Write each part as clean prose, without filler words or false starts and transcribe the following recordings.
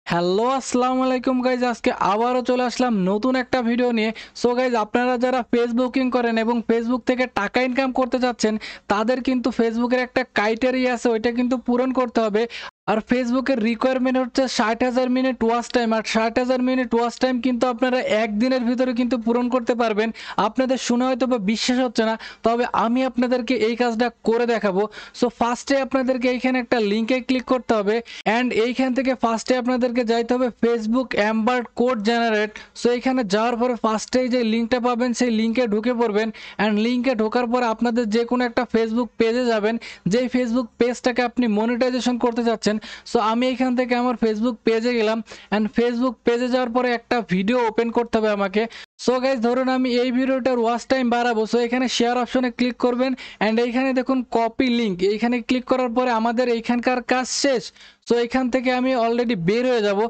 Hello আসসালামু আলাইকুম guys, আজকে আবারও চলে আসলাম নতুন একটা ভিডিও নিয়ে। সো গাইজ, আপনারা যারা ফেসবুকিং করেন এবং ফেসবুক থেকে টাকা ইনকাম করতে চাচ্ছেন, তাদের কিন্তু ফেসবুকের একটা ক্রাইটেরিয়া আছে, ওইটা কিন্তু পূরণ করতে হবে। আর ফেসবুকের রিকোয়ারমেন্ট হচ্ছে 60,000 মিনিট ওয়াচ টাইম। আর 60,000 মিনিট ওয়াচ টাইম কিন্তু আপনারা একদিনের ভিতরে কিন্তু পূরণ করতে পারবেন। আপনাদের শুনে হয়তো বা বিশ্বাস হচ্ছে না, তবে আমি আপনাদেরকে এই কাজটা করে দেখাবো। সো ফার্স্টে আপনাদেরকে এইখানে একটা লিঙ্কে ক্লিক করতে হবে অ্যান্ড এইখান থেকে ফার্স্টে আপনাদেরকে যাইতে হবে ফেসবুক এম্বার্ড কোড জেনারেট। সো এখানে যাওয়ার পরে ফার্স্টেই যে লিঙ্কটা পাবেন সেই লিঙ্কে ঢুকে পড়বেন অ্যান্ড লিঙ্কে ঢোকার পরে আপনাদের যে কোনো একটা ফেসবুক পেজে যাবেন, যেই ফেসবুক পেজটাকে আপনি মনিটাইজেশন করতে চাচ্ছেন। সো আমি এখান থেকে আমার ফেসবুক পেজে গেলাম অ্যান্ড ফেসবুক পেজে যাওয়ার পরে একটা ভিডিও ওপেন করতে হবে আমাকে। সো গাইজ, ধরুন আমি এই ভিডিওটার ওয়াচ টাইম বাড়াবো। সো এখানে শেয়ার অপশনে ক্লিক করবেন অ্যান্ড এইখানে দেখুন কপি লিঙ্ক, এইখানে ক্লিক করার পরে আমাদের এইখানকার কাজ শেষ। সো এখান থেকে আমি অলরেডি বের হয়ে যাব।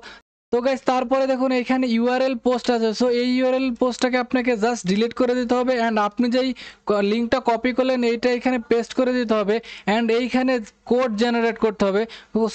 তো গাইস, তারপরে দেখুন এখানে ইউআরএল পোস্ট আছে। সো এই ইউআরএল পোস্টটাকে আপনাকে জাস্ট ডিলিট করে দিতে হবে অ্যান্ড আপনি যেই লিঙ্কটা কপি করলেন এইটা এখানে পেস্ট করে দিতে হবে অ্যান্ড এইখানে কোড জেনারেট করতে হবে।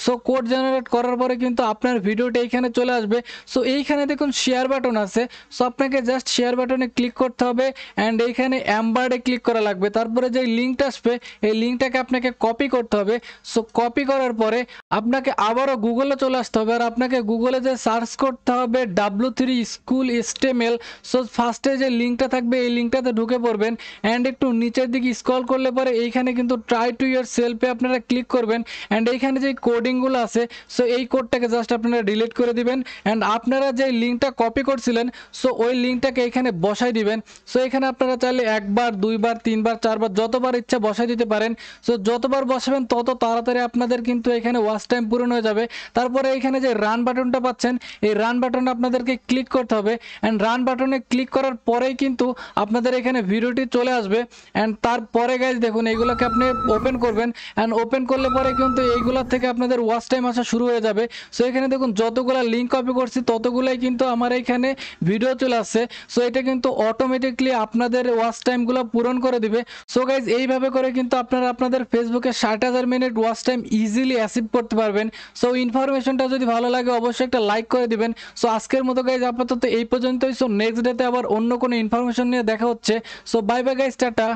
সো কোড জেনারেট করার পরে কিন্তু আপনার ভিডিওটা এইখানে চলে আসবে। সো এইখানে দেখুন শেয়ার বাটন আছে। সো আপনাকে জাস্ট শেয়ার বাটনে ক্লিক করতে হবে অ্যান্ড এইখানে অ্যাম্বার্ডে ক্লিক করা লাগবে। তারপরে যে লিঙ্কটা আসবে এই লিঙ্কটাকে আপনাকে কপি করতে হবে। সো কপি করার পরে আপনাকে আবারও গুগলে চলে আসতে হবে আর আপনাকে গুগলে যে সার্চ করতে হবে W3 স্কুল স্টেমেল। সো ফার্স্টে যে লিঙ্কটা থাকবে এই লিঙ্কটাতে ঢুকে পড়বেন অ্যান্ড একটু নিচের দিকে স্ক্রল করলে পরে এইখানে কিন্তু ট্রাই টু ইয়ার সেলফে আপনারা ক্লিক করবেন অ্যান্ড এইখানে যে কোডিংগুলো আছে সো এই কোডটাকে জাস্ট আপনারা ডিলিট করে দিবেন অ্যান্ড আপনারা যে লিঙ্কটা কপি করছিলেন সো ওই লিঙ্কটাকে এখানে বসাই দিবেন। সো এখানে আপনারা চাইলে একবার, দুইবার, তিনবার, চারবার যতবার ইচ্ছা বসাই দিতে পারেন। সো যতবার বসাবেন তত তাড়াতাড়ি আপনাদের কিন্তু এখানে ওয়াচ টাইম পূরণ হয়ে যাবে। তারপরে এখানে যে রান বাটনটা পাচ্ছেন এই রান বাটনে আপনাদেরকে ক্লিক করতে হবে অ্যান্ড রান বাটনে ক্লিক করার পরেই কিন্তু আপনাদের এখানে ভিডিওটি চলে আসবে অ্যান্ড তারপরে গাইজ দেখুন এইগুলোকে আপনি ওপেন করবেন অ্যান্ড ওপেন করলে পরে কিন্তু এইগুলোর থেকে আপনাদের ওয়াচ টাইম আসা শুরু হয়ে যাবে। সো এখানে দেখুন যতগুলো লিঙ্ক কপি করছি ততগুলোই কিন্তু আমার এইখানে ভিডিও চলে আসছে। সো এটা কিন্তু অটোমেটিকলি আপনাদের ওয়াচ টাইমগুলো পূরণ করে দিবে। সো গাইজ, এইভাবে করে কিন্তু আপনারা আপনাদের ফেসবুকে 60,000 minute watch time easily achieve করতে পারবেন। সো ইনফরমেশনটা যদি ভালো লাগে অবশ্যই একটা লাইক করে দিবেন। সো আজকের মতো গাইজ আপাতত এই পর্যন্তই। সো নেক্সট ডেতে আবার অন্য কোনো ইনফরমেশন নিয়ে দেখা হচ্ছে। So bye bye guys, tata.